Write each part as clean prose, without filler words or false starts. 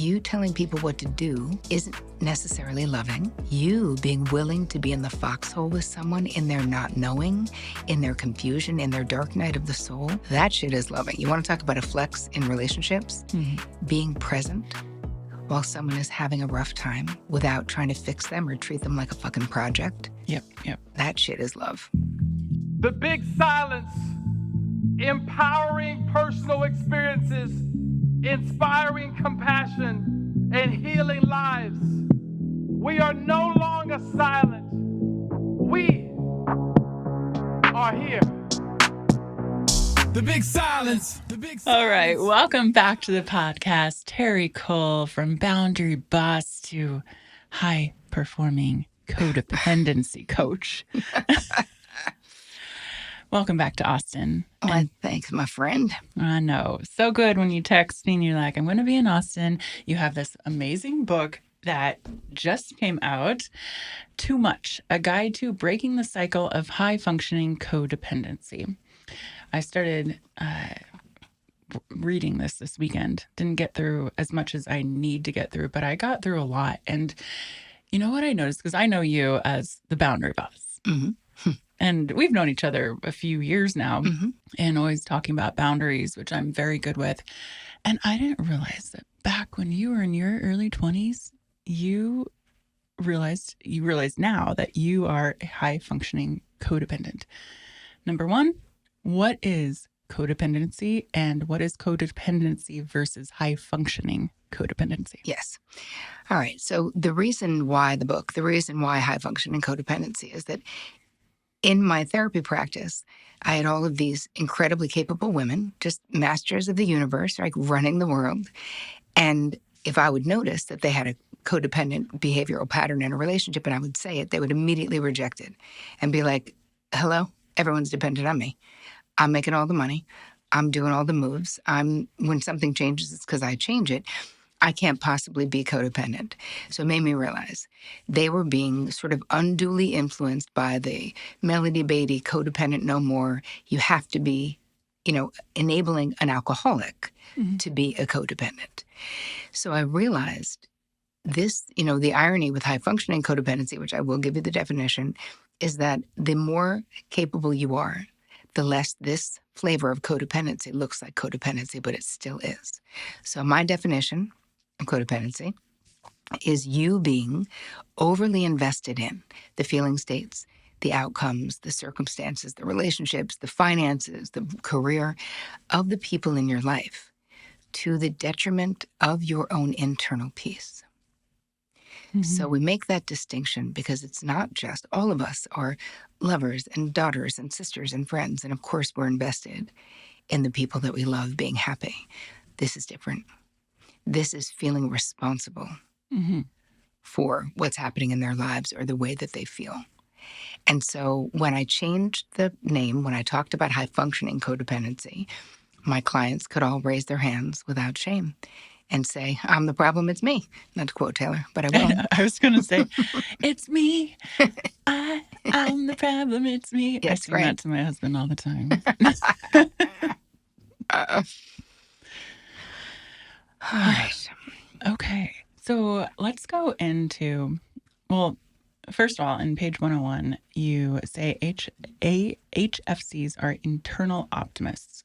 you telling people what to do isn't necessarily loving. You being willing to be in the foxhole with someone in their not knowing, in their confusion, in their dark night of the soul, that shit is loving. You want to talk about a flex in relationships? Being present while someone is having a rough time without trying to fix them or treat them like a fucking project. Yep. That shit is love. The big silence, empowering personal experiences, inspiring compassion, and healing lives. We are no longer silent. We are here. The big silence. All right. Welcome back to the podcast. Terri Cole, from boundary boss to high performing codependency coach. Welcome back to Austin. Oh, thanks, my friend. I know. So good when you text me and you're like, I'm going to be in Austin. You have this amazing book that just came out, Too Much, a guide to breaking the cycle of high functioning codependency. I started reading this weekend. Didn't get through as much as I need to get through, but I got through a lot. And you know what I noticed? Because I know you as the boundary boss. And we've known each other a few years now and always talking about boundaries, which I'm very good with. And I didn't realize that back when you were in your early 20s, you realized now that you are a high functioning codependent. Number one, what is codependency and what is codependency versus high functioning codependency? Yes. All right. So the reason why high functioning codependency is that in my therapy practice, I had all of these incredibly capable women, just masters of the universe, like running the world. And if I would notice that they had a codependent behavioral pattern in a relationship and I would say it, they would immediately reject it and be like, hello, everyone's dependent on me. I'm making all the money. I'm doing all the moves. When something changes, it's because I change it. I can't possibly be codependent. So it made me realize they were being sort of unduly influenced by the Melody Beatty codependent no more. You have to be, enabling an alcoholic to be a codependent. So I realized this, the irony with high functioning codependency, which I will give you the definition, is that the more capable you are, the less this flavor of codependency looks like codependency, but it still is. So my definition of codependency is you being overly invested in the feeling states, the outcomes, the circumstances, the relationships, the finances, the career of the people in your life to the detriment of your own internal peace. So we make that distinction because it's not just all of us are lovers and daughters and sisters and friends. And of course, we're invested in the people that we love being happy. This is different. This is feeling responsible for what's happening in their lives or the way that they feel. And so when I changed the name, when I talked about high functioning codependency, my clients could all raise their hands without shame and say, I'm the problem, it's me. Not to quote Taylor, but I will. I was going to say, it's me. I'm the problem, it's me. Yes, I sing that to my husband all the time. All right. Okay. So let's go into, first of all, in page 101, you say HFCs are internal optimists,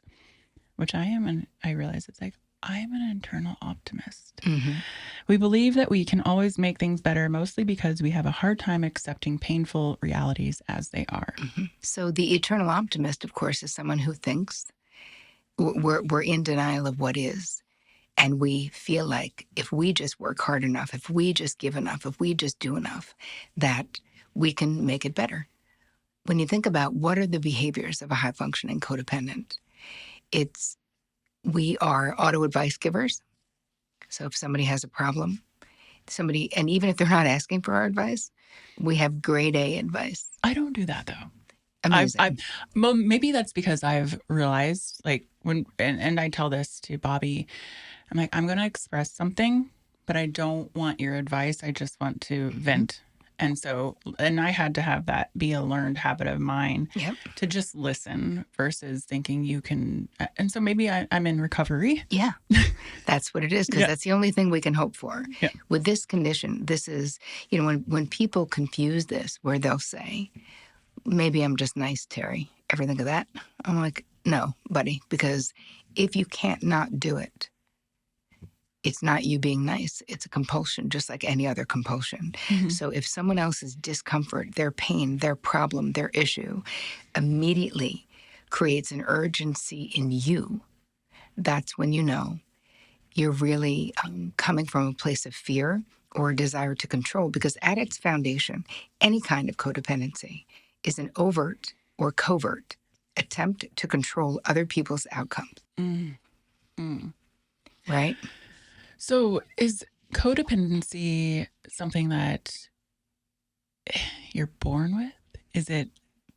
which I am, and I realize it's like, I am an internal optimist. We believe that we can always make things better, mostly because we have a hard time accepting painful realities as they are. So the eternal optimist, of course, is someone who thinks we're in denial of what is. And we feel like if we just work hard enough, if we just give enough, if we just do enough, that we can make it better. When you think about what are the behaviors of a high-functioning codependent, we are auto-advice givers. So if somebody has a problem, and even if they're not asking for our advice, we have grade A advice. I don't do that, though. Amazing. Maybe that's because I've realized, like, and I tell this to Bobby, I'm like, I'm going to express something, but I don't want your advice. I just want to vent And so, and I had to have that be a learned habit of mine Yep. to just listen versus thinking you can. And so maybe I'm in recovery. Yeah, that's what it is, because Yeah. that's the only thing we can hope for. Yeah. With this condition, this is, when people confuse this, where they'll say, maybe I'm just nice, Terri. Ever think of that? I'm like, no, buddy, because if you can't not do it, it's not you being nice. It's a compulsion, just like any other compulsion. Mhm. So if someone else's discomfort, their pain, their problem, their issue immediately creates an urgency in you, that's when you know you're really coming from a place of fear or a desire to control. Because at its foundation, any kind of codependency is an overt or covert attempt to control other people's outcomes. Mm. Mm. Right? So is codependency something that you're born with? Is it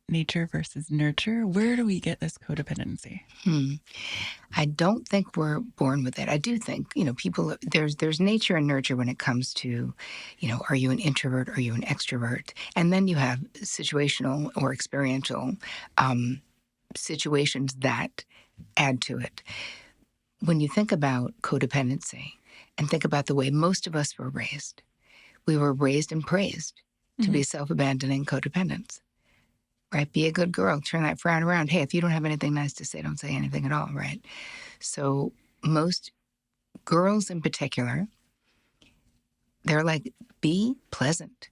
nature versus nurture? Where do we get this codependency? I don't think we're born with it. I do think, people, there's nature and nurture when it comes to, are you an introvert? Are you an extrovert? And then you have situational or experiential situations that add to it. When you think about codependency and think about the way most of us were raised, we were raised and praised to be self-abandoning codependents. Right? Be a good girl. Turn that frown around. Hey, if you don't have anything nice to say, don't say anything at all, right? So most girls in particular, they're like, be pleasant,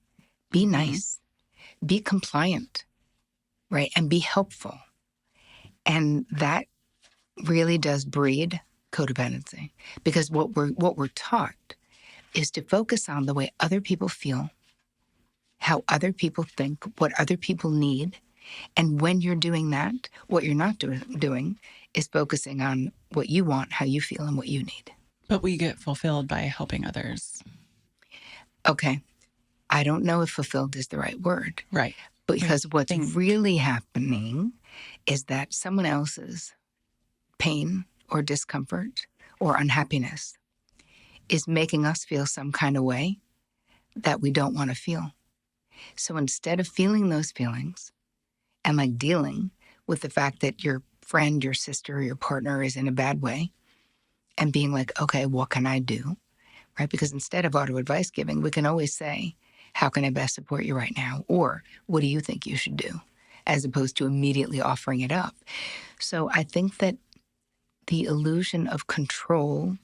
be nice, be compliant, right? And be helpful. And that really does breed codependency, because what we're taught is to focus on the way other people feel, how other people think, what other people need. And when you're doing that, what you're not doing is focusing on what you want, how you feel, and what you need. But we get fulfilled by helping others. Okay. I don't know if fulfilled is the right word. Right. Because what's really happening is that someone else's pain or discomfort or unhappiness is making us feel some kind of way that we don't want to feel. So instead of feeling those feelings and like dealing with the fact that your friend, your sister, your partner is in a bad way and being like, okay, what can I do? Right? Because instead of auto advice giving, we can always say, how can I best support you right now? Or what do you think you should do? As opposed to immediately offering it up. So I think that the illusion of control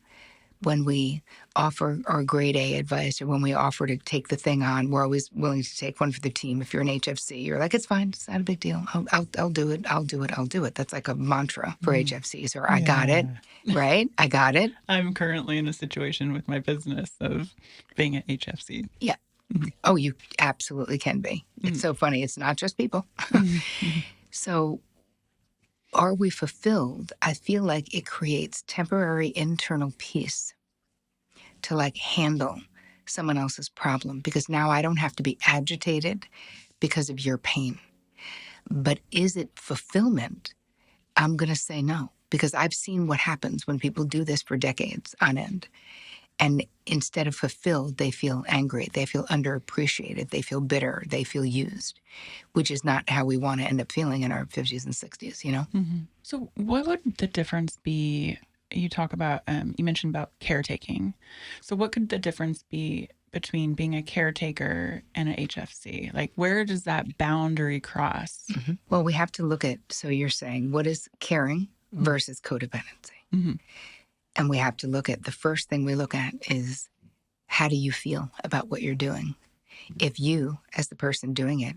when we offer our grade A advice or when we offer to take the thing on, we're always willing to take one for the team. If you're an HFC, you're like, it's fine. It's not a big deal. I'll do it. I'll do it. I'll do it. That's like a mantra for HFCs, or I got it, right? I got it. I'm currently in a situation with my business of being an HFC. Yeah. Oh, you absolutely can be. It's so funny. It's not just people. So are we fulfilled? I feel like it creates temporary internal peace to like handle someone else's problem, because now I don't have to be agitated because of your pain. But is it fulfillment? I'm going to say no, because I've seen what happens when people do this for decades on end. And instead of fulfilled, they feel angry, they feel underappreciated, they feel bitter, they feel used, which is not how we want to end up feeling in our 50s and 60s, you know? So what would the difference be? You talk about, you mentioned about caretaking. So what could the difference be between being a caretaker and an HFC? Like, where does that boundary cross? Well, we have to look at, so you're saying, what is caring versus codependency? And we have to look at, the first thing we look at is, how do you feel about what you're doing? If you, as the person doing it,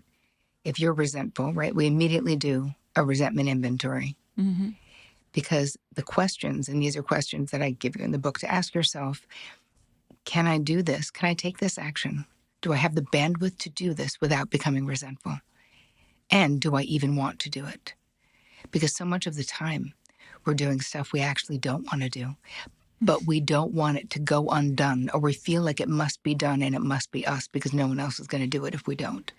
if you're resentful, right, we immediately do a resentment inventory. Because the questions, and these are questions that I give you in the book to ask yourself, can I do this? Can I take this action? Do I have the bandwidth to do this without becoming resentful? And do I even want to do it? Because so much of the time, we're doing stuff we actually don't want to do, but we don't want it to go undone, or we feel like it must be done and it must be us because no one else is going to do it if we don't.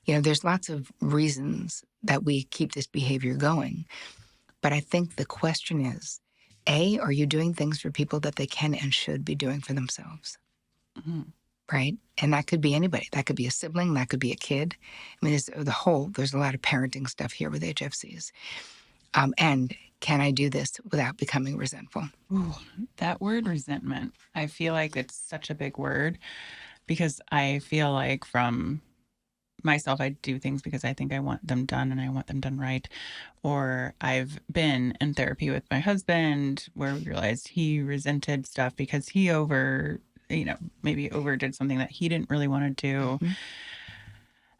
You know, there's lots of reasons that we keep this behavior going. But I think the question is, A, are you doing things for people that they can and should be doing for themselves? right? And that could be anybody. That could be a sibling. That could be a kid. I mean, there's a lot of parenting stuff here with HFCs. And can I do this without becoming resentful? Ooh, that word resentment, I feel like it's such a big word because I feel like from myself, I do things because I think I want them done and I want them done right. Or I've been in therapy with my husband where we realized he resented stuff because he maybe overdid something that he didn't really want to do. Mm-hmm.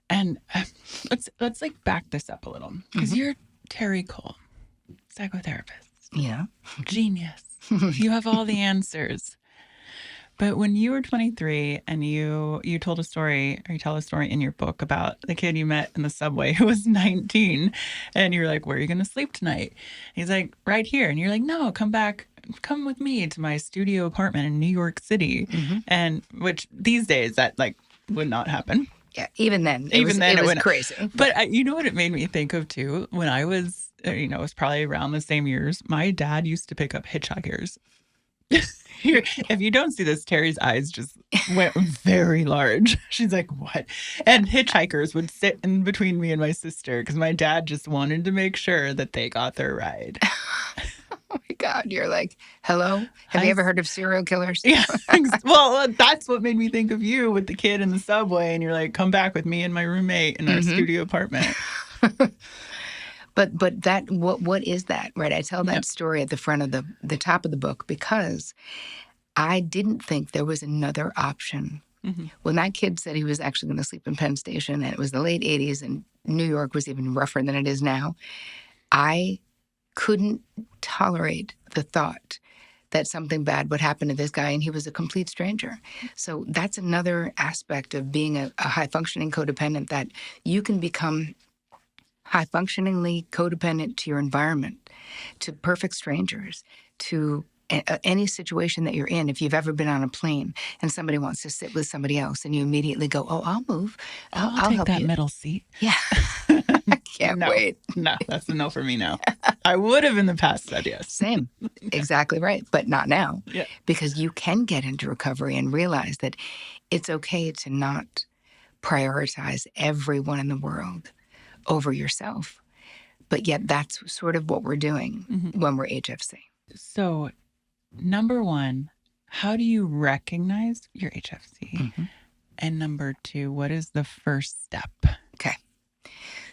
And let's like back this up a little because you're Terri Cole, psychotherapist. Yeah. Genius. You have all the answers. But when you were 23 and you told a story, or you tell a story in your book about the kid you met in the subway who was 19, and you're like, where are you going to sleep tonight? He's like, right here. And you're like, no, come with me to my studio apartment in New York City. Mm-hmm. And which these days that like would not happen. Yeah, even then it was crazy. But you know what it made me think of too? When I was, it was probably around the same years, my dad used to pick up hitchhikers. If you don't see this, Terri's eyes just went very large. She's like, what? And hitchhikers would sit in between me and my sister because my dad just wanted to make sure that they got their ride. Oh my God. You're like, hello? Have you ever heard of serial killers? Yeah. Well, that's what made me think of you with the kid in the subway. And you're like, come back with me and my roommate in our studio apartment. But that what is that, right? I tell that story at the front of the top of the book because I didn't think there was another option. Mm-hmm. When that kid said he was actually going to sleep in Penn Station, and it was the late 80s, and New York was even rougher than it is now, I couldn't tolerate the thought that something bad would happen to this guy, and he was a complete stranger. So that's another aspect of being a high-functioning codependent, that you can become high-functioningly codependent to your environment, to perfect strangers, to any situation that you're in. If you've ever been on a plane and somebody wants to sit with somebody else and you immediately go, oh, I'll move. I'll take help that you. middle seat. Yeah. I can't wait. No, that's a no for me now. I would have in the past said yes. Same. Exactly right. But not now. Yeah. Because you can get into recovery and realize that it's okay to not prioritize everyone in the world over yourself. But yet that's sort of what we're doing when we're HFC. So, number one, how do you recognize your HFC? Mm-hmm. And number two, what is the first step? Okay.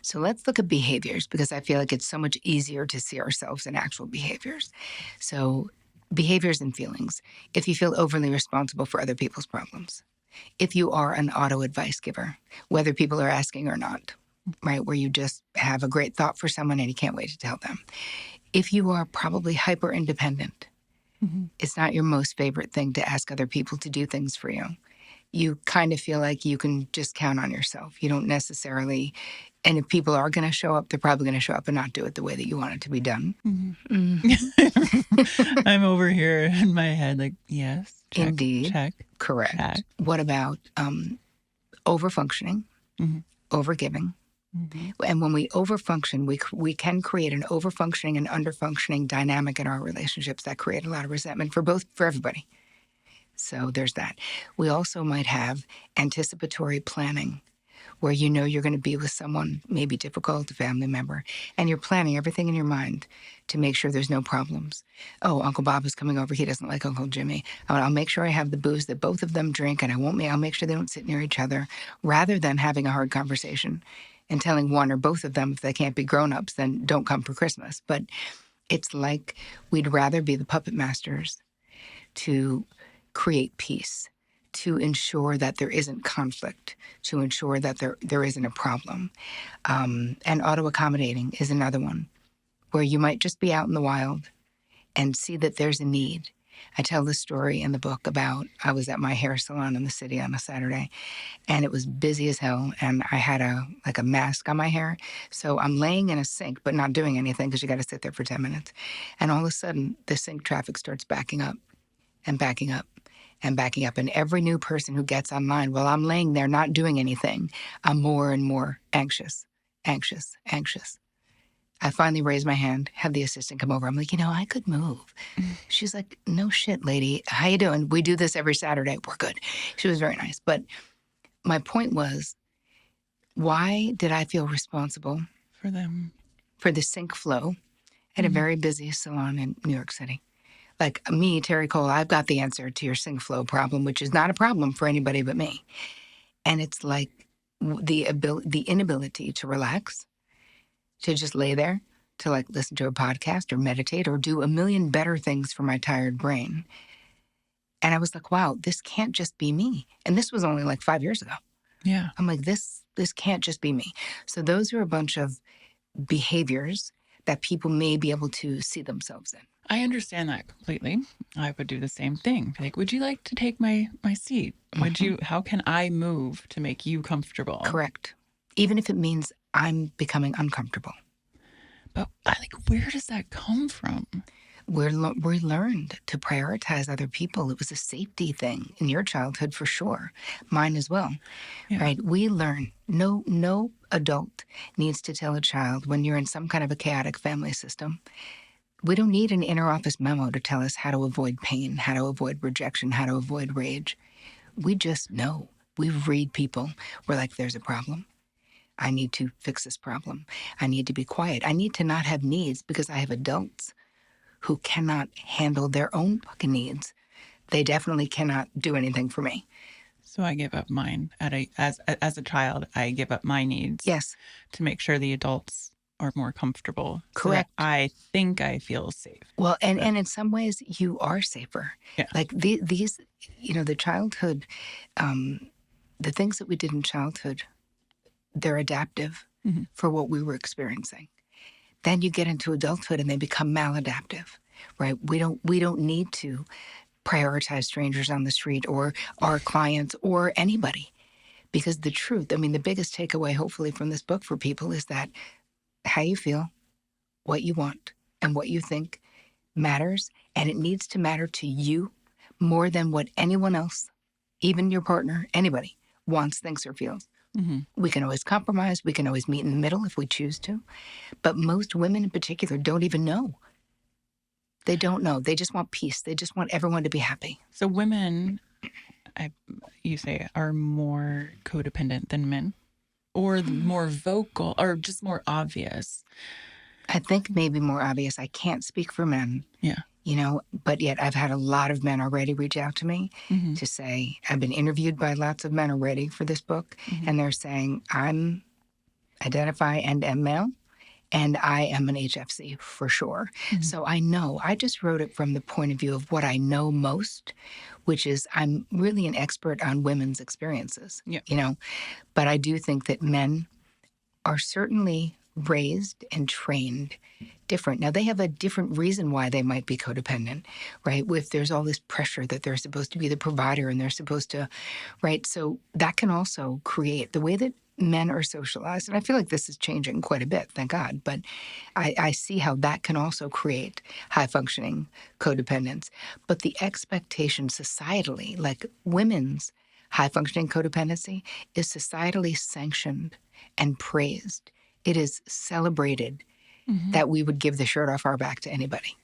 So let's look at behaviors because I feel like it's so much easier to see ourselves in actual behaviors. So behaviors and feelings. If you feel overly responsible for other people's problems. If you are an auto advice giver, whether people are asking or not. Right, where you just have a great thought for someone and you can't wait to tell them. If you are probably hyper independent, it's not your most favorite thing to ask other people to do things for you. You kind of feel like you can just count on yourself. You don't necessarily, and if people are going to show up, they're probably going to show up and not do it the way that you want it to be done. I'm over here in my head like, yes, check, indeed, check, correct. Check. What about over-functioning, over-giving? And when we overfunction, we can create an overfunctioning and underfunctioning dynamic in our relationships that create a lot of resentment for everybody. So there's that. We also might have anticipatory planning, where you know you're going to be with someone, maybe difficult, a family member, and you're planning everything in your mind to make sure there's no problems. Oh, Uncle Bob is coming over. He doesn't like Uncle Jimmy. I'll make sure I have the booze that both of them drink, and I'll make sure they don't sit near each other, rather than having a hard conversation and telling one or both of them if they can't be grown-ups, then don't come for Christmas. But it's like we'd rather be the puppet masters to create peace, to ensure that there isn't conflict, to ensure that there isn't a problem. And auto-accommodating is another one, where you might just be out in the wild and see that there's a need. I tell the story in the book about I was at my hair salon in the city on a Saturday, and it was busy as hell, and I had a mask on my hair. So I'm laying in a sink, but not doing anything because you got to sit there for 10 minutes. And all of a sudden, the sink traffic starts backing up and backing up and backing up. And every new person who gets online, while I'm laying there not doing anything, I'm more and more anxious. I finally raised my hand, had the assistant come over. I'm like, I could move. She's like, no shit, lady. How you doing? We do this every Saturday. We're good. She was very nice. But my point was, why did I feel responsible For them. for the sink flow at a very busy salon in New York City? Like me, Terri Cole, I've got the answer to your sink flow problem, which is not a problem for anybody but me. And it's like the inability to relax, to just lay there, to like listen to a podcast or meditate or do a million better things for my tired brain. And I was like, wow, this can't just be me. And this was only like 5 years ago. Yeah. I'm like, this can't just be me. So those are a bunch of behaviors that people may be able to see themselves in. I understand that completely. I would do the same thing. Like, would you like to take my seat? Would you, how can I move to make you comfortable? Correct. Even if it means I'm becoming uncomfortable. But where does that come from? We learned to prioritize other people. It was a safety thing in your childhood for sure. Mine as well, right? We learn. No adult needs to tell a child when you're in some kind of a chaotic family system. We don't need an inner office memo to tell us how to avoid pain, how to avoid rejection, how to avoid rage. We just know. We read people. We're like, there's a problem. I need to fix this problem. I need to be quiet. I need to not have needs because I have adults who cannot handle their own fucking needs. They definitely cannot do anything for me. So I give up mine as a child. I give up my needs. Yes. To make sure the adults are more comfortable. Correct. So that I think I feel safe. Well, and in some ways you are safer. Yeah. Like these, the childhood, the things that we did in childhood, they're adaptive for what we were experiencing. Then you get into adulthood and they become maladaptive, right? We don't need to prioritize strangers on the street or our clients or anybody, because the truth, the biggest takeaway hopefully from this book for people is that how you feel, what you want, and what you think matters, and it needs to matter to you more than what anyone else, even your partner, anybody, wants, thinks, or feels. We can always compromise. We can always meet in the middle if we choose to. But most women in particular don't even know. They don't know. They just want peace. They just want everyone to be happy. So women, you say, are more codependent than men? Or more vocal or just more obvious? I think maybe more obvious. I can't speak for men. Yeah. But yet I've had a lot of men already reach out to me to say, I've been interviewed by lots of men already for this book, and they're saying, I'm identify and am male, and I am an HFC for sure. So I know, I just wrote it from the point of view of what I know most, which is I'm really an expert on women's experiences, but I do think that men are certainly raised and trained different. Now, they have a different reason why they might be codependent, right? If there's all this pressure that they're supposed to be the provider and they're supposed to, right? So that can also create the way that men are socialized. And I feel like this is changing quite a bit, thank God. But I see how that can also create high-functioning codependence. But the expectation societally, like women's high-functioning codependency, is societally sanctioned and praised. It is celebrated that we would give the shirt off our back to anybody,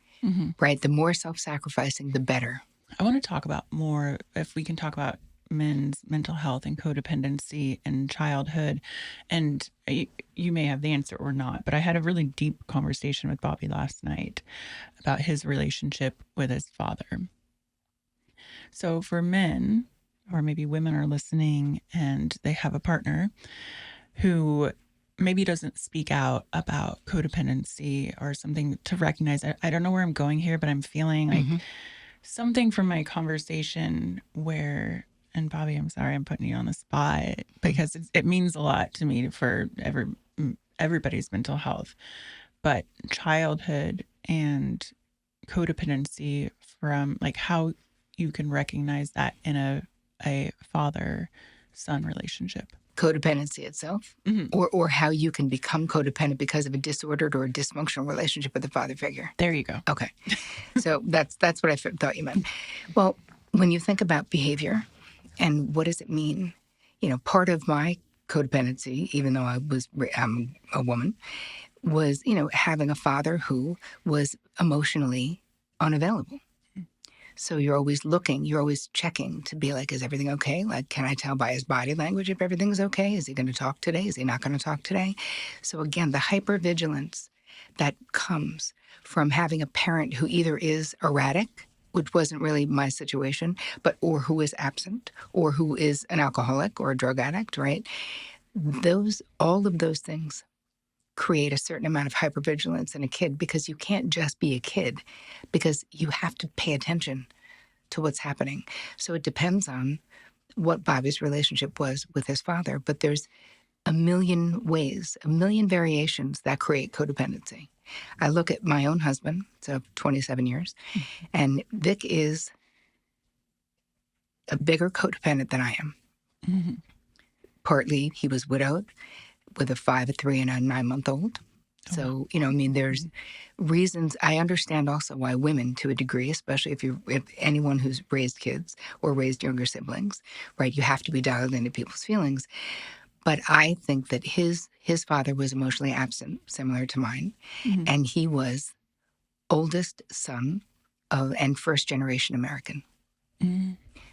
right? The more self-sacrificing, the better. I want to talk about more, if we can talk about men's mental health and codependency and childhood. And you may have the answer or not, but I had a really deep conversation with Bobby last night about his relationship with his father. So for men, or maybe women are listening and they have a partner who maybe doesn't speak out about codependency or something to recognize. I don't know where I'm going here, but I'm feeling like something from my conversation where, and Bobby, I'm sorry, I'm putting you on the spot because it means a lot to me for everybody's mental health, but childhood and codependency, from like how you can recognize that in a father-son relationship. Codependency itself, or how you can become codependent because of a disordered or a dysfunctional relationship with a father figure. There you go. Okay. So that's what I thought you meant. Well, when you think about behavior and what does it mean, part of my codependency, even though I'm a woman, was, having a father who was emotionally unavailable. So you're always looking, you're always checking to be like, is everything okay? Like, can I tell by his body language if everything's okay? Is he going to talk today? Is he not going to talk today? So again, the hypervigilance that comes from having a parent who either is erratic, which wasn't really my situation, or who is absent, or who is an alcoholic or a drug addict, right? All of those things create a certain amount of hypervigilance in a kid, because you can't just be a kid, because you have to pay attention to what's happening. So it depends on what Bobby's relationship was with his father, but there's a million ways, a million variations that create codependency. I look at my own husband, so 27 years, and Vic is a bigger codependent than I am. Mm-hmm. Partly he was widowed with a 5, a 3, and a 9-month-old. So, there's reasons. I understand also why women, to a degree, especially if anyone who's raised kids or raised younger siblings, right, you have to be dialed into people's feelings. But I think that his father was emotionally absent, similar to mine, and he was oldest son and first-generation American.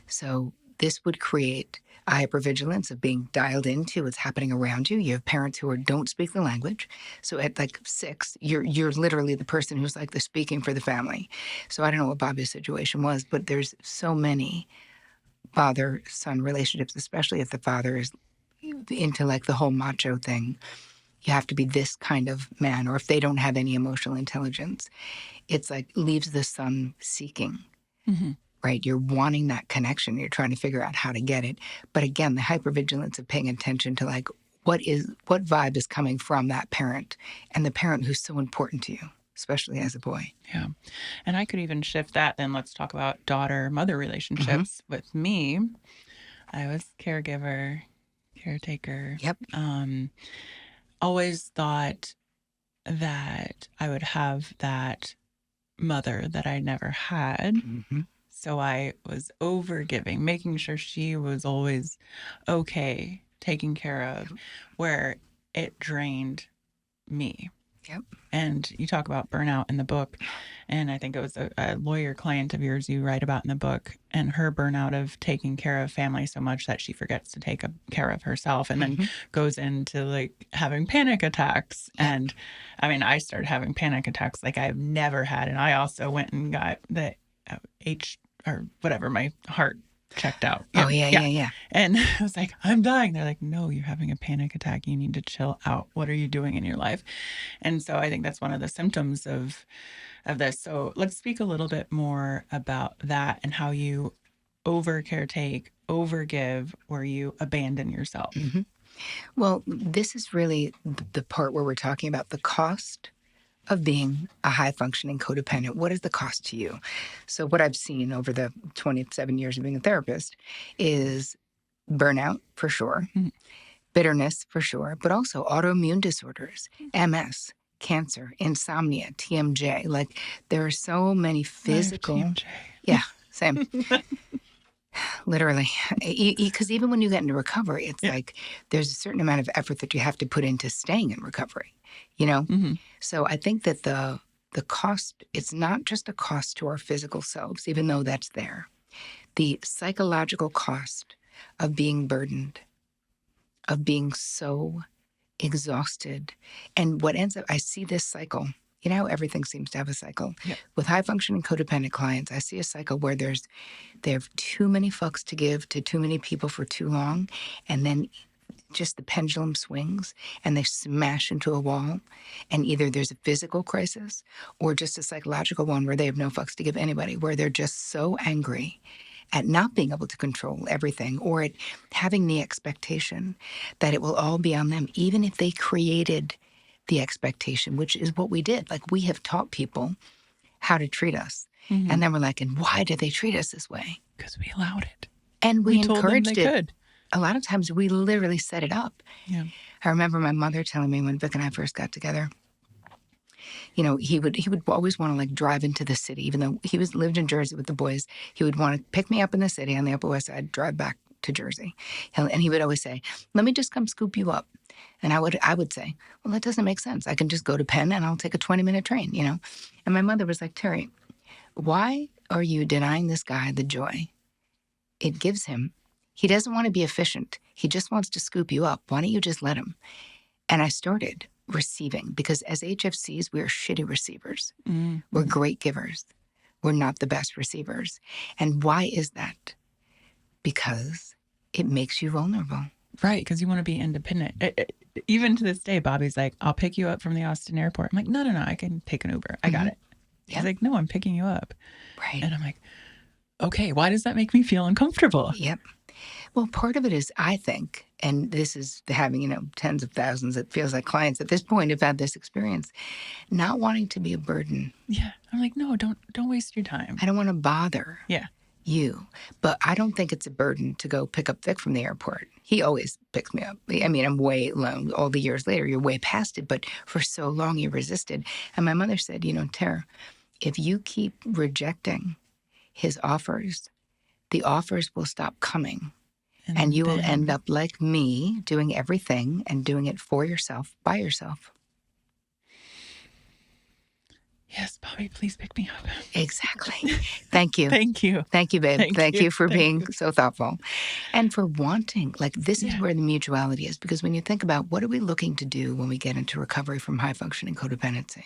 So this would create a hypervigilance of being dialed into what's happening around you. You have parents who don't speak the language. So at like 6, you're literally the person who's like the speaking for the family. So I don't know what Bobby's situation was, but there's so many father-son relationships, especially if the father is into like the whole macho thing. You have to be this kind of man, or if they don't have any emotional intelligence, it's like leaves the son seeking. Right? You're wanting that connection. You're trying to figure out how to get it. But again, the hypervigilance of paying attention to like what vibe is coming from that parent and the parent who's so important to you, especially as a boy. Yeah. And I could even shift that. Then let's talk about daughter-mother relationships. With me, I was caregiver, caretaker. Yep. Always thought that I would have that mother that I never had. So I was overgiving, making sure she was always okay, taken care of, where it drained me. Yep. And you talk about burnout in the book. And I think it was a lawyer client of yours you write about in the book, and her burnout of taking care of family so much that she forgets to take care of herself, and then goes into like having panic attacks. And I mean, I started having panic attacks like I've never had. And I also went and got the or whatever, my heart checked out. Oh, yeah. And I was like, I'm dying. They're like, no, you're having a panic attack. You need to chill out. What are you doing in your life? And so I think that's one of the symptoms of this. So let's speak a little bit more about that and how you caretake, overgive, where you abandon yourself. Well, this is really the part where we're talking about the cost of being a high-functioning codependent. What is the cost to you? So what I've seen over the 27 years of being a therapist is burnout, for sure, bitterness, for sure, but also autoimmune disorders, MS, cancer, insomnia, TMJ. Like, there are so many physical... TMJ. Yeah, same. Literally. Because even when you get into recovery, it's like there's a certain amount of effort that you have to put into staying in recovery, So I think that the cost, it's not just a cost to our physical selves, even though that's there. The psychological cost of being burdened, of being so exhausted. And what ends up, I see this cycle. You know, everything seems to have a cycle. Yep. With high-functioning codependent clients, I see a cycle where they have too many fucks to give to too many people for too long, and then just the pendulum swings, and they smash into a wall, and either there's a physical crisis or just a psychological one where they have no fucks to give anybody, where they're just so angry at not being able to control everything, or at having the expectation that it will all be on them, even if they created the expectation, which is what we did. Like, we have taught people how to treat us. And then we're like, and why did they treat us this way? Because we allowed it. And we told encouraged them they it. could. A lot of times we literally set it up. Yeah. I remember my mother telling me when Vic and I first got together, he would always want to like drive into the city, even though he lived in Jersey with the boys. He would want to pick me up in the city on the Upper West Side, drive back to Jersey. And he would always say, let me just come scoop you up. And I would say, well, that doesn't make sense. I can just go to Penn and I'll take a 20-minute train, you know? And my mother was like, Terri, why are you denying this guy the joy it gives him? He doesn't want to be efficient. He just wants to scoop you up. Why don't you just let him? And I started receiving, because as HFCs, we're shitty receivers. Mm-hmm. We're great givers. We're not the best receivers. And why is that? Because it makes you vulnerable. Right, because you want to be independent. Even to this day, Bobby's like, I'll pick you up from the Austin airport. I'm like, no, I can take an Uber. I got it. He's like, no, I'm picking you up. Right. And I'm like, okay, why does that make me feel uncomfortable? Yep. Well, part of it is, I think, and this is having, tens of thousands, it feels like clients at this point have had this experience, not wanting to be a burden. Yeah. I'm like, no, don't waste your time. I don't want to bother. Yeah. You. But I don't think it's a burden to go pick up Vic from the airport. He always picks me up. I mean, I'm way alone. All the years later, you're way past it. But for so long, you resisted. And my mother said, Tara, if you keep rejecting his offers, the offers will stop coming. And you will end up like me, doing everything and doing it for yourself, by yourself. Yes, Bobby, please pick me up. Exactly. Thank you. Thank you. Thank you, babe. Thank you for being so thoughtful. And for wanting, this is where the mutuality is. Because when you think about what are we looking to do when we get into recovery from high-functioning codependency,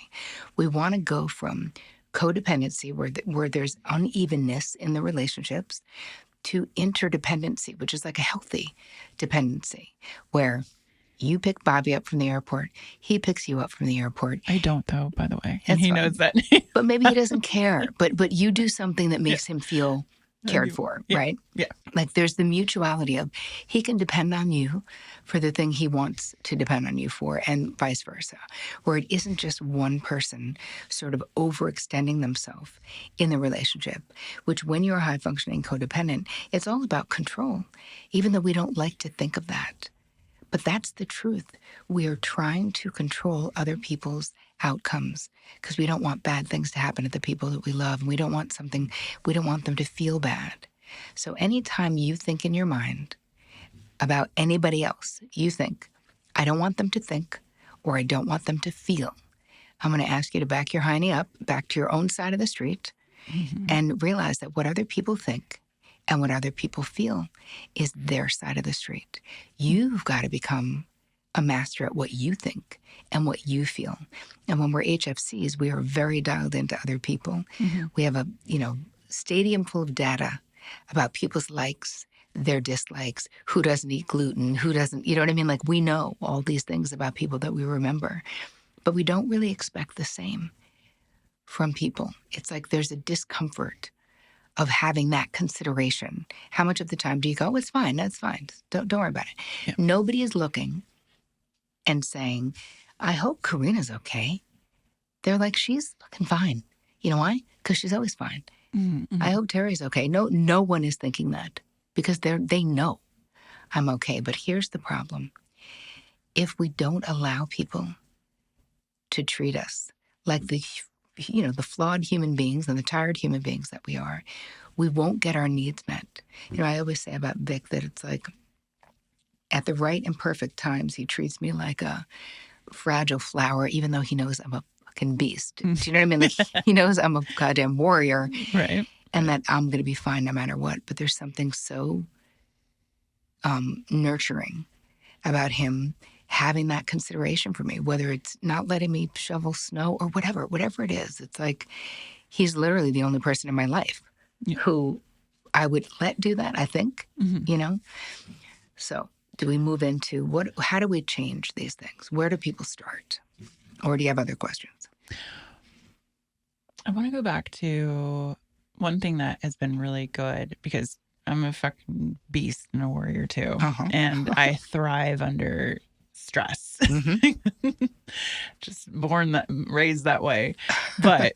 we want to go from codependency, where there's unevenness in the relationships, to interdependency, which is like a healthy dependency, where you pick Bobby up from the airport, he picks you up from the airport. I don't, though, by the way. And he knows that. But maybe he doesn't care. But you do something that makes him feel cared for, right? Yeah. Like there's the mutuality of he can depend on you for the thing he wants to depend on you for, and vice versa, where it isn't just one person sort of overextending themselves in the relationship, which when you're high-functioning codependent, it's all about control, even though we don't like to think of that. But that's the truth. We are trying to control other people's outcomes because we don't want bad things to happen to the people that we love, and we don't want them to feel bad. So anytime you think in your mind about anybody else, you think, I don't want them to think, or I don't want them to feel. I'm going to ask you to back your hiney up, back to your own side of the street, and realize that what other people think and what other people feel is their side of the street. You've got to become a master at what you think and what you feel. And when we're HFCs, we are very dialed into other people. We have a, stadium full of data about people's likes, their dislikes, who doesn't eat gluten, who doesn't, you know what I mean? Like we know all these things about people that we remember, but we don't really expect the same from people. It's like there's a discomfort of having that consideration. How much of the time do you go, it's fine, that's fine, don't worry about it. Yeah. Nobody is looking and saying, I hope Karena's okay. They're like, she's looking fine. You know why? Because she's always fine. Mm-hmm. I hope Terry's okay. No one is thinking that because they know I'm okay. But here's the problem. If we don't allow people to treat us like the flawed human beings and the tired human beings that we are, we won't get our needs met. I always say about Vic that it's like at the right and perfect times, he treats me like a fragile flower, even though he knows I'm a fucking beast. Do you know what I mean? Like he knows I'm a goddamn warrior. Right. And that I'm going to be fine no matter what. But there's something so nurturing about him having that consideration for me, whether it's not letting me shovel snow or whatever it is. It's like he's literally the only person in my life who I would let do that, I think, So do we move into how do we change these things? Where do people start? Or do you have other questions? I want to go back to one thing that has been really good because I'm a fucking beast and a warrior too. And I thrive under stress. Just raised that way. But,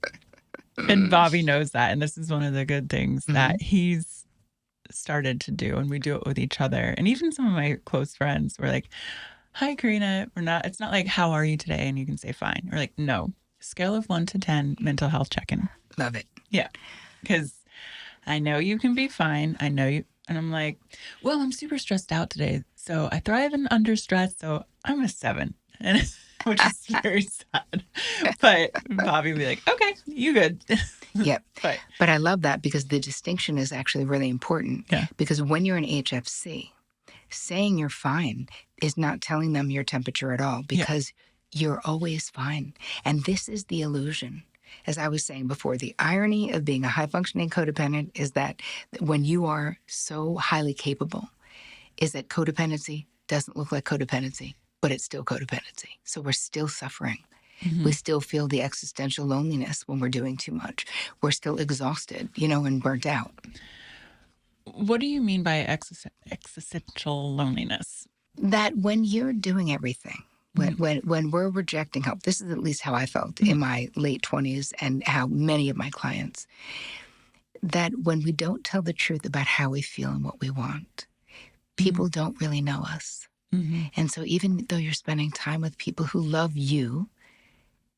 and Bobby knows that. And this is one of the good things that he's started to do. And we do it with each other. And even some of my close friends were like, hi, Karena. It's not like, how are you today? And you can say fine. Or like, no, scale of 1 to 10, mental health check-in. Love it. Yeah. Because I know you can be fine. I know And I'm like, well, I'm super stressed out today. So I thrive under stress. So I'm a 7. And which is very sad. But Bobby would be like, okay, you good. Yep. But I love that because the distinction is actually really important. Yeah. Because when you're in HFC, saying you're fine is not telling them your temperature at all, because you're always fine. And this is the illusion. As I was saying before, the irony of being a high-functioning codependent is that when you are so highly capable, is that codependency doesn't look like codependency, but it's still codependency. So we're still suffering. We still feel the existential loneliness when we're doing too much. We're still exhausted, and burnt out. What do you mean by existential loneliness? That when you're doing everything, when we're rejecting help, this is at least how I felt in my late 20s and how many of my clients, that when we don't tell the truth about how we feel and what we want, people don't really know us. And so even though you're spending time with people who love you,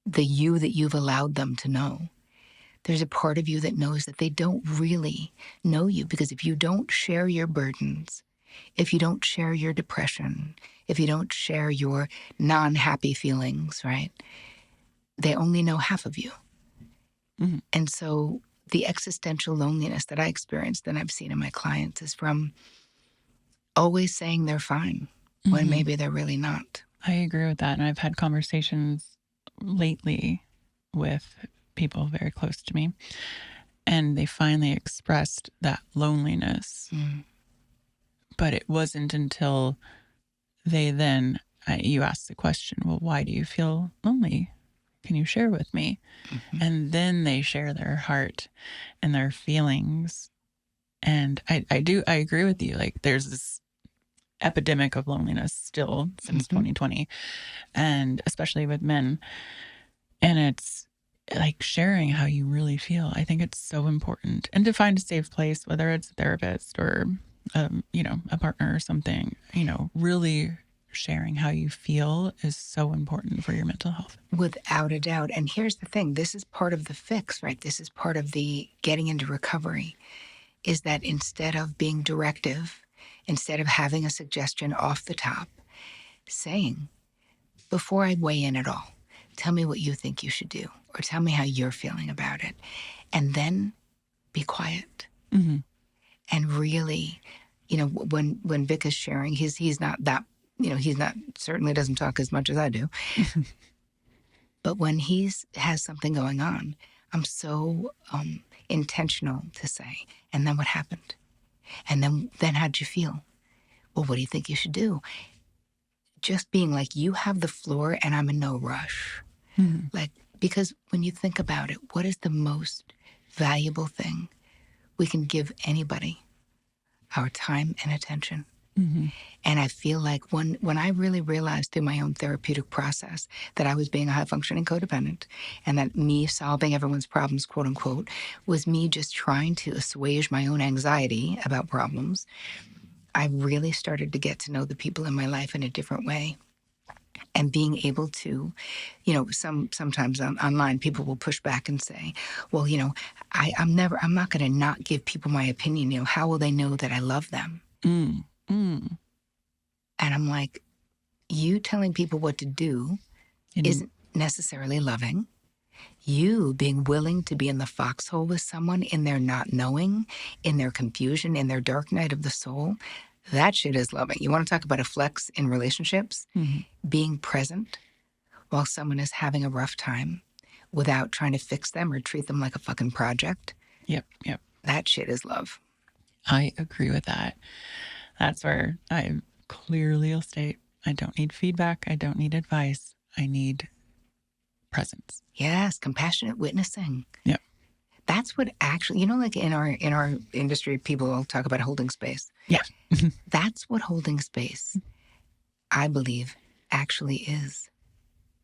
the you that you've allowed them to know, there's a part of you that knows that they don't really know you, because if you don't share your burdens, if you don't share your depression, if you don't share your non-happy feelings, right, they only know half of you. And so the existential loneliness that I experienced and I've seen in my clients is from always saying they're fine when maybe they're really not. I agree with that. And I've had conversations lately with people very close to me, and they finally expressed that loneliness. But it wasn't until they then, you asked the question, well, why do you feel lonely? Can you share with me? And then they share their heart and their feelings. And I agree with you. Like, there's this epidemic of loneliness still since 2020, and especially with men. And it's like sharing how you really feel. I think it's so important. And to find a safe place, whether it's a therapist or, a partner or something, really sharing how you feel is so important for your mental health. Without a doubt. And here's the thing. This is part of the fix, right? This is part of the getting into recovery, is that instead of being directive, instead of having a suggestion off the top, saying, before I weigh in at all, tell me what you think you should do, or tell me how you're feeling about it. And then be quiet. And really, when Vic is sharing, he's not that, he's not, certainly doesn't talk as much as I do. But when has something going on, I'm so intentional to say, and then what happened? And then how'd you feel? Well, what do you think you should do? Just being like, you have the floor and I'm in no rush. Like, because when you think about it, what is the most valuable thing we can give anybody? Our time and attention. And I feel like when I really realized through my own therapeutic process that I was being a high-functioning codependent, and that me solving everyone's problems, quote unquote, was me just trying to assuage my own anxiety about problems, I really started to get to know the people in my life in a different way. And being able to, sometimes online people will push back and say, well, I'm not going to not give people my opinion. How will they know that I love them? And I'm like, you telling people what to do isn't necessarily loving. You being willing to be in the foxhole with someone in their not knowing, in their confusion, in their dark night of the soul, that shit is loving. You want to talk about a flex in relationships? Being present while someone is having a rough time without trying to fix them or treat them like a fucking project. Yep. That shit is love. I agree with that. That's where I clearly will state, I don't need feedback. I don't need advice. I need presence. Yes, compassionate witnessing. Yep. That's what actually, like in our industry, people will talk about holding space. Yeah. That's what holding space, I believe, actually is.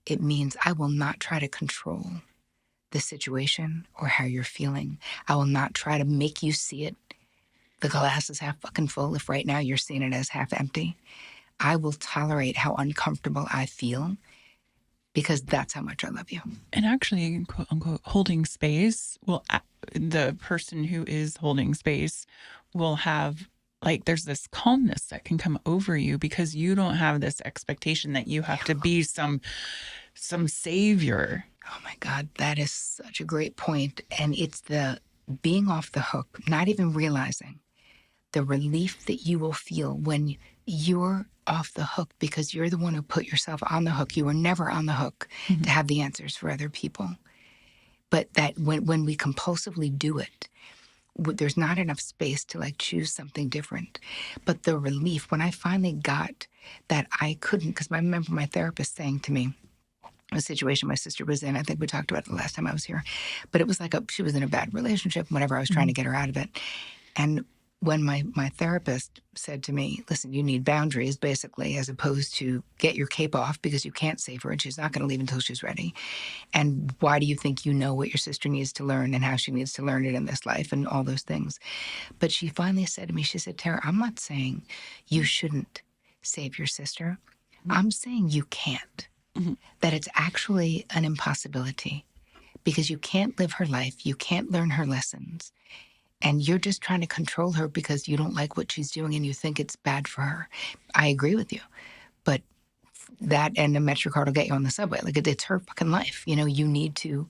It means I will not try to control the situation or how you're feeling. I will not try to make you see it. The glass is half fucking full if right now you're seeing it as half empty. I will tolerate how uncomfortable I feel, because that's how much I love you. And actually, quote unquote, holding space the person who is holding space will have like there's this calmness that can come over you because you don't have this expectation that you have to be some savior. Oh my God, that is such a great point. And it's the being off the hook, not even realizing the relief that you will feel when you're off the hook because you're the one who put yourself on the hook. You were never on the hook to have the answers for other people. But that when we compulsively do it, there's not enough space to like choose something different. But the relief, when I finally got that I couldn't, because I remember my therapist saying to me, a situation my sister was in, I think we talked about it the last time I was here, but it was like she was in a bad relationship, whatever, I was trying to get her out of it. And when my therapist said to me, listen, you need boundaries, basically, as opposed to get your cape off because you can't save her and she's not going to leave until she's ready. And why do you think you know what your sister needs to learn and how she needs to learn it in this life and all those things? But she finally said to me, she said, Tara, I'm not saying you shouldn't save your sister. I'm saying you can't. That it's actually an impossibility because you can't live her life. You can't learn her lessons. And you're just trying to control her because you don't like what she's doing and you think it's bad for her. I agree with you. But that and a MetroCard will get you on the subway. Like, it's her fucking life. You know, you need to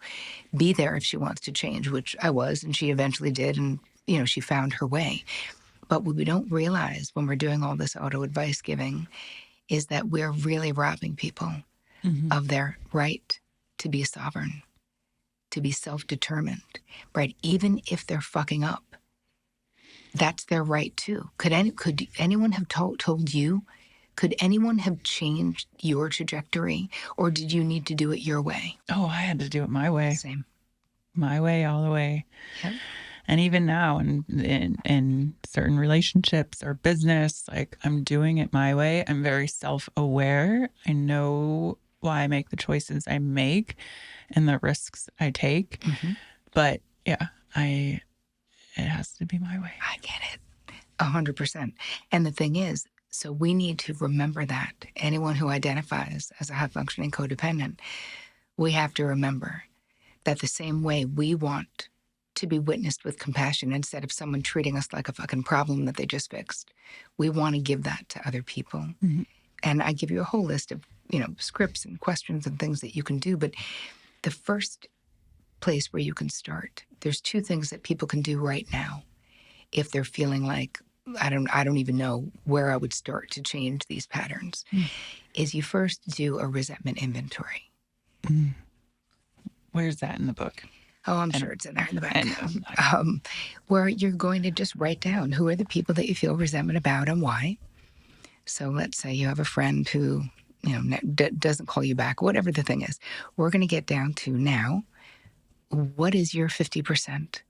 be there if she wants to change, which I was, and she eventually did. And, you know, she found her way. But what we don't realize when we're doing all this auto advice giving is that we're really robbing people of their right to be sovereign, to be self-determined, right? Even if they're fucking up, that's their right too. Could anyone have told you? Could anyone have changed your trajectory, or did you need to do it your way? Oh, I had to do it my way. Same. My way, all the way. Yep. And even now in certain relationships or business, like I'm doing it my way. I'm very self-aware. I know why I make the choices I make and the risks I take. But yeah, it has to be my way. I get it. 100%. And the thing is, so we need to remember that. Anyone who identifies as a high-functioning codependent, we have to remember that the same way we want to be witnessed with compassion instead of someone treating us like a fucking problem that they just fixed, we want to give that to other people. And I give you a whole list of, you know, scripts and questions and things that you can do. But the first place where you can start, there's two things that people can do right now if they're feeling like, I don't even know where I would start to change these patterns, is you first do a resentment inventory. Where's that in the book? Oh, I'm sure it's in there in the back. Where you're going to just write down who are the people that you feel resentment about and why. So let's say you have a friend who, you know, doesn't call you back, whatever the thing is. We're going to get down to now, what is your 50%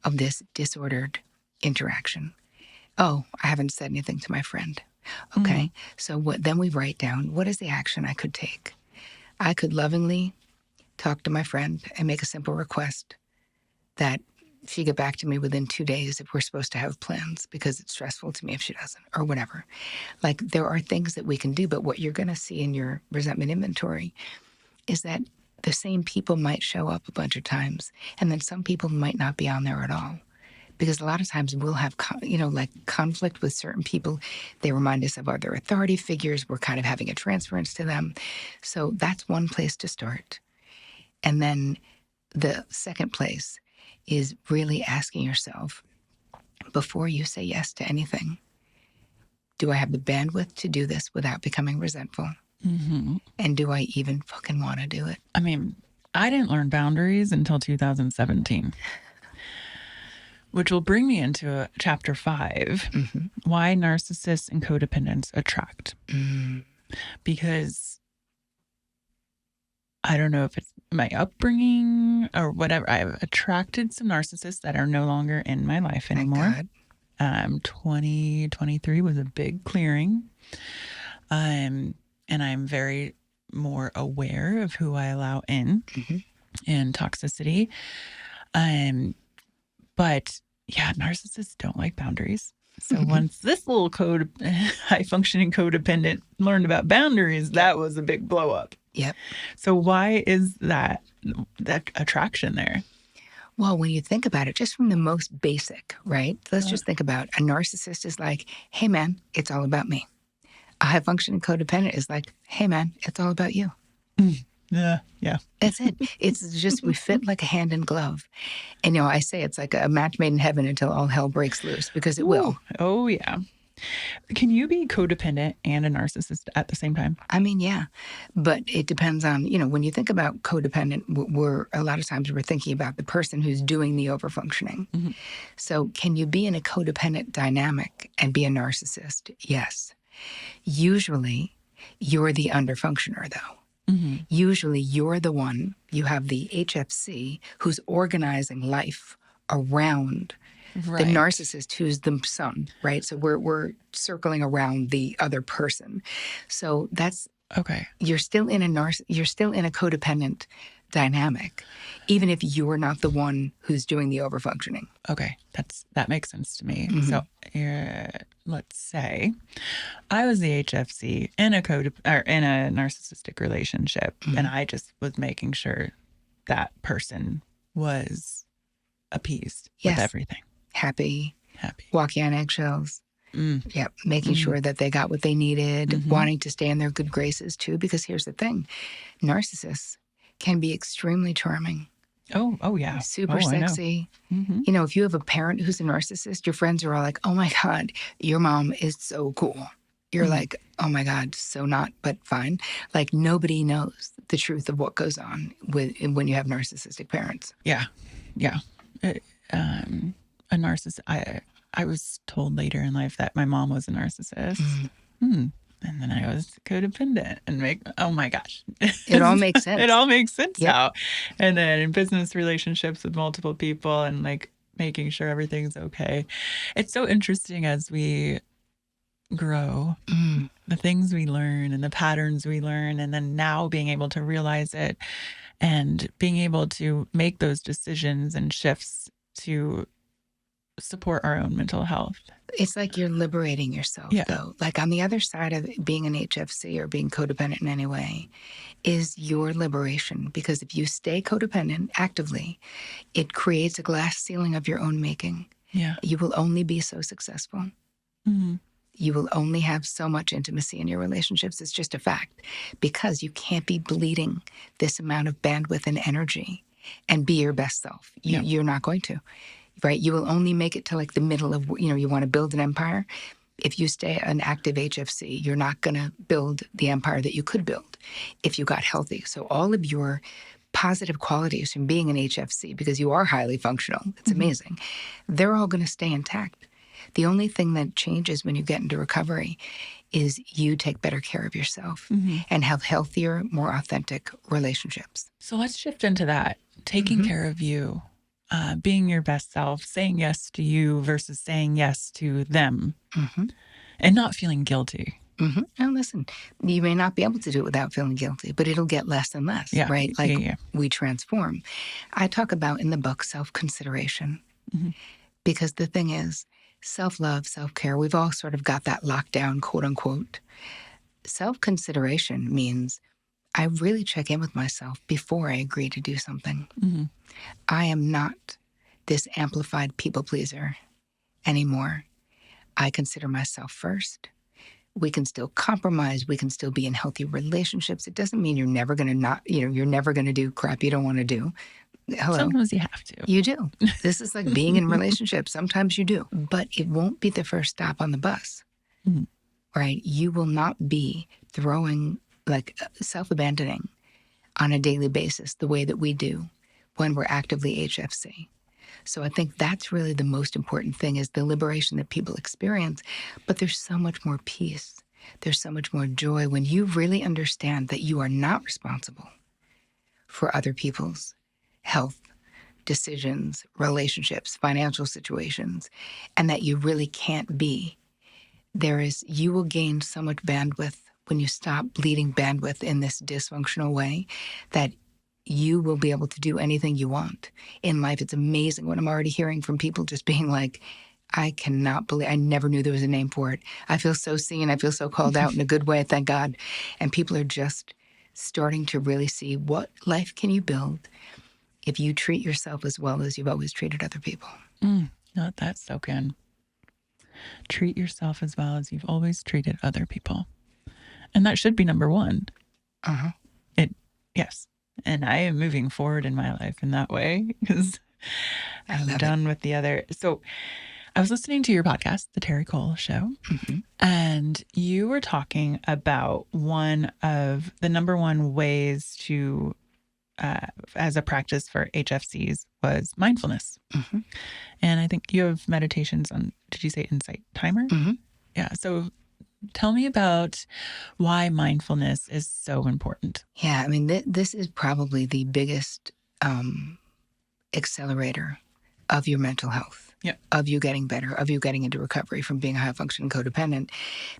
of this disordered interaction? Oh, I haven't said anything to my friend. Okay, so then we write down, what is the action I could take? I could lovingly talk to my friend and make a simple request that she get back to me within 2 days if we're supposed to have plans, because it's stressful to me if she doesn't, or whatever. Like, there are things that we can do, but what you're going to see in your resentment inventory is that the same people might show up a bunch of times, and then some people might not be on there at all. Because a lot of times we'll have, conflict with certain people. They remind us of other authority figures. We're kind of having a transference to them. So that's one place to start. And then the second place is really asking yourself, before you say yes to anything, do I have the bandwidth to do this without becoming resentful? And do I even fucking want to do it? I mean, I didn't learn boundaries until 2017. Which will bring me into chapter 5, why narcissists and codependents attract. Because I don't know if it's my upbringing or whatever. I've attracted some narcissists that are no longer in my life anymore. 2023 was a big clearing. And I'm very more aware of who I allow in and toxicity. But yeah, narcissists don't like boundaries. So once this little high-functioning codependent learned about boundaries, that was a big blow up. Yep. So why is that attraction there? Well, when you think about it, just from the most basic, right? Let's just think about a narcissist is like, hey, man, it's all about me. A high functioning codependent is like, hey, man, it's all about you. Yeah. That's it. It's just, we fit like a hand in glove. And, I say it's like a match made in heaven until all hell breaks loose, because it will. Oh, yeah. Can you be codependent and a narcissist at the same time? I mean, yeah, but it depends on, when you think about codependent, a lot of times we're thinking about the person who's doing the overfunctioning. Mm-hmm. So can you be in a codependent dynamic and be a narcissist? Yes. Usually you're the underfunctioner, though. Mm-hmm. Usually you're the one, you have the HFC who's organizing life around the narcissist, who's the sun, right? So we're circling around the other person. So that's okay. You're still in a codependent dynamic, even if you're not the one who's doing the overfunctioning. Okay, that makes sense to me. Mm-hmm. So let's say I was the HFC in a narcissistic relationship, Mm-hmm. and I just was making sure that person was appeased with everything. Happy, walking on eggshells. Yep, making sure that they got what they needed, wanting to stay in their good graces too. Because here's the thing, narcissists can be extremely charming. Oh yeah, super sexy. If you have a parent who's a narcissist, your friends are all like, "Oh my God, your mom is so cool." You're like, "Oh my God, so not, but fine." Like nobody knows the truth of what goes on when you have narcissistic parents. Yeah. A narcissist. I was told later in life that my mom was a narcissist. And then I was codependent oh my gosh. It all makes sense. It all makes sense now. And then in business relationships with multiple people and like making sure everything's okay. It's so interesting as we grow, the things we learn and the patterns we learn, and then now being able to realize it and being able to make those decisions and shifts to support our own mental health. It's like you're liberating yourself, though. Like on the other side of being an HFC or being codependent in any way is your liberation. Because if you stay codependent actively, it creates a glass ceiling of your own making. Yeah. You will only be so successful. You will only have so much intimacy in your relationships. It's just a fact. Because you can't be bleeding this amount of bandwidth and energy and be your best self. You're not going to. Right? You will only make it to like the middle of, you want to build an empire. If you stay an active HFC, you're not going to build the empire that you could build if you got healthy. So all of your positive qualities from being an HFC, because you are highly functional, it's amazing, they're all going to stay intact. The only thing that changes when you get into recovery is you take better care of yourself and have healthier, more authentic relationships. So let's shift into that. Taking care of you. Being your best self, saying yes to you versus saying yes to them, and not feeling guilty. And listen, you may not be able to do it without feeling guilty, but it'll get less and less, right? Like we transform. I talk about in the book self-consideration, because the thing is, self-love, self-care, we've all sort of got that lockdown, quote unquote. Self-consideration means I really check in with myself before I agree to do something. I am not this amplified people pleaser anymore. I consider myself first. We can still compromise. We can still be in healthy relationships. It doesn't mean you're never going to you're never going to do crap you don't want to do. Hello. Sometimes you have to. You do. This is like being in relationships. Sometimes you do. But it won't be the first stop on the bus, right? You will not be throwing like self-abandoning on a daily basis the way that we do when we're actively HFC. So I think that's really the most important thing, is the liberation that people experience. But there's so much more peace. There's so much more joy when you really understand that you are not responsible for other people's health, decisions, relationships, financial situations, and that you really can't be. You will gain so much bandwidth when you stop bleeding bandwidth in this dysfunctional way, that you will be able to do anything you want in life. It's amazing what I'm already hearing from people just being like, I cannot believe, I never knew there was a name for it. I feel so seen. I feel so called out in a good way, thank God. And people are just starting to really see what life can you build if you treat yourself as well as you've always treated other people. Let that soak in. Treat yourself as well as you've always treated other people. And that should be number one. Yes. And I am moving forward in my life in that way because I'm done with the other. So I was listening to your podcast, The Terri Cole Show, and you were talking about one of the number one ways to, as a practice for HFCs was mindfulness. And I think you have meditations on, did you say Insight Timer? Yeah. So tell me about why mindfulness is so important. Yeah, I mean, this is probably the biggest accelerator of your mental health, of you getting better, of you getting into recovery from being a high-functioning codependent.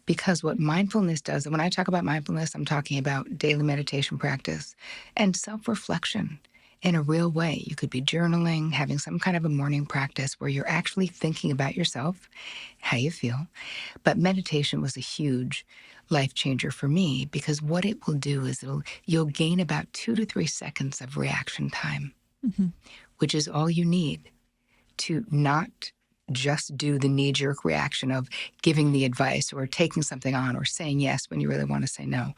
Because what mindfulness does, and when I talk about mindfulness, I'm talking about daily meditation practice and self-reflection in a real way. You could be journaling, having some kind of a morning practice where you're actually thinking about yourself, how you feel. But meditation was a huge life changer for me because what it will do is you'll gain about 2 to 3 seconds of reaction time, which is all you need to not just do the knee-jerk reaction of giving the advice or taking something on or saying yes when you really want to say no.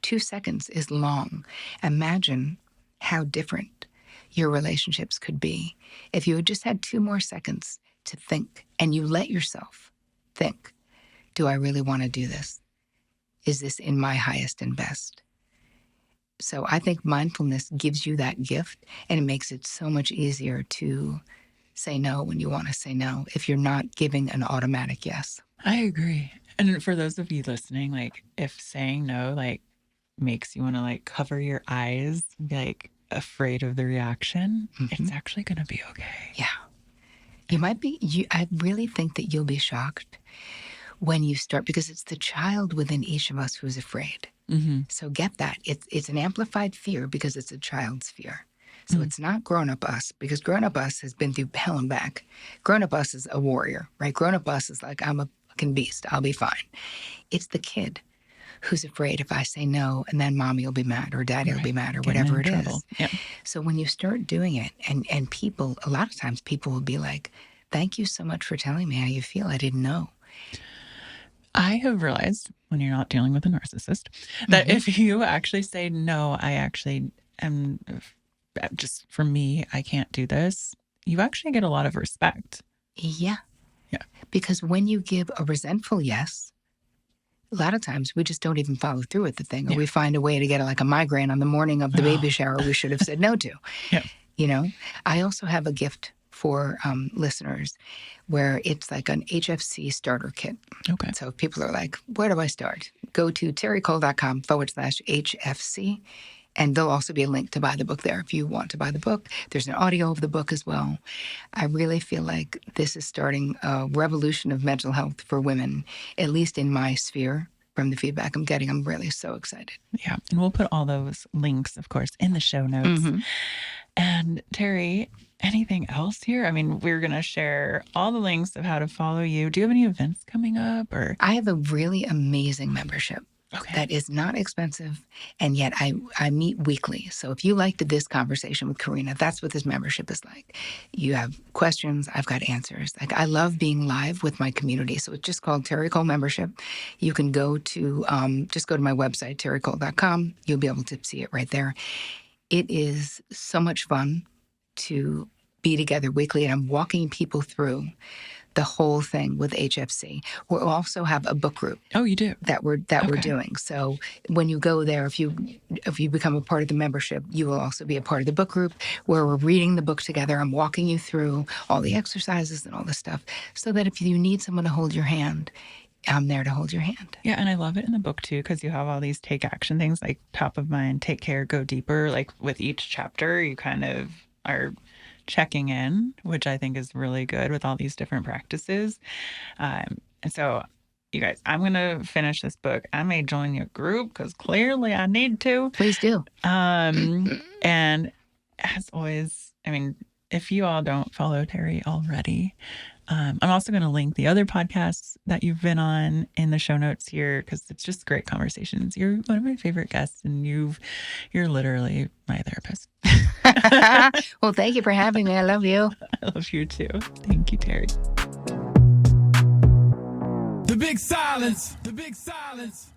2 seconds is long. Imagine how different your relationships could be if you had just had 2 more seconds to think and you let yourself think, do I really want to do this? Is this in my highest and best? So I think mindfulness gives you that gift and it makes it so much easier to say no when you want to say no if you're not giving an automatic yes. I agree. And for those of you listening, like if saying no, like makes you want to like cover your eyes, be like afraid of the reaction, it's actually going to be okay. Yeah. You might be, I really think that you'll be shocked when you start, because it's the child within each of us who's afraid. So get that. It's an amplified fear because it's a child's fear. So it's not grown-up us, because grown-up us has been through hell and back. Grown-up us is a warrior, right? Grown-up us is like, I'm a fucking beast. I'll be fine. It's the kid who's afraid if I say no, and then mommy will be mad or daddy will be mad or whatever it is. Yep. So when you start doing it, and people, a lot of times people will be like, thank you so much for telling me how you feel. I didn't know. I have realized when you're not dealing with a narcissist that if you actually say, no, I actually am, just for me, I can't do this, you actually get a lot of respect. Yeah. Because when you give a resentful yes, a lot of times we just don't even follow through with the thing, or we find a way to get like a migraine on the morning of the baby shower we should have said no to. You know, I also have a gift for listeners where it's like an HFC starter kit. Okay. So if people are like, where do I start? Go to terricole.com/HFC. And there'll also be a link to buy the book there if you want to buy the book. There's an audio of the book as well. I really feel like this is starting a revolution of mental health for women, at least in my sphere. From the feedback I'm getting, I'm really so excited. Yeah. And we'll put all those links, of course, in the show notes. And Terri, anything else here? I mean, we're going to share all the links of how to follow you. Do you have any events coming up? Or I have a really amazing membership. That is not expensive, and yet I meet weekly. So if you liked this conversation with Karena, that's what this membership is like. You have questions, I've got answers. Like, I love being live with my community. So it's just called Terri Cole Membership. You can go to, just go to my website, terricole.com. You'll be able to see it right there. It is so much fun to be together weekly, and I'm walking people through the whole thing with HFC. We'll also have a book group. Oh, you do? That we're doing. So when you go there, if you become a part of the membership, you will also be a part of the book group where we're reading the book together. I'm walking you through all the exercises and all this stuff so that if you need someone to hold your hand, I'm there to hold your hand. Yeah, and I love it in the book too, because you have all these take action things like top of mind, take care, go deeper. Like with each chapter, you kind of are checking in, which I think is really good with all these different practices. And so, you guys, I'm going to finish this book. I may join your group because clearly I need to. Please do. And as always, I mean, if you all don't follow Terri already, I'm also going to link the other podcasts that you've been on in the show notes here because it's just great conversations. You're one of my favorite guests, and you're literally my therapist. Well, thank you for having me. I love you. I love you too. Thank you, Terri. The big silence. The big silence.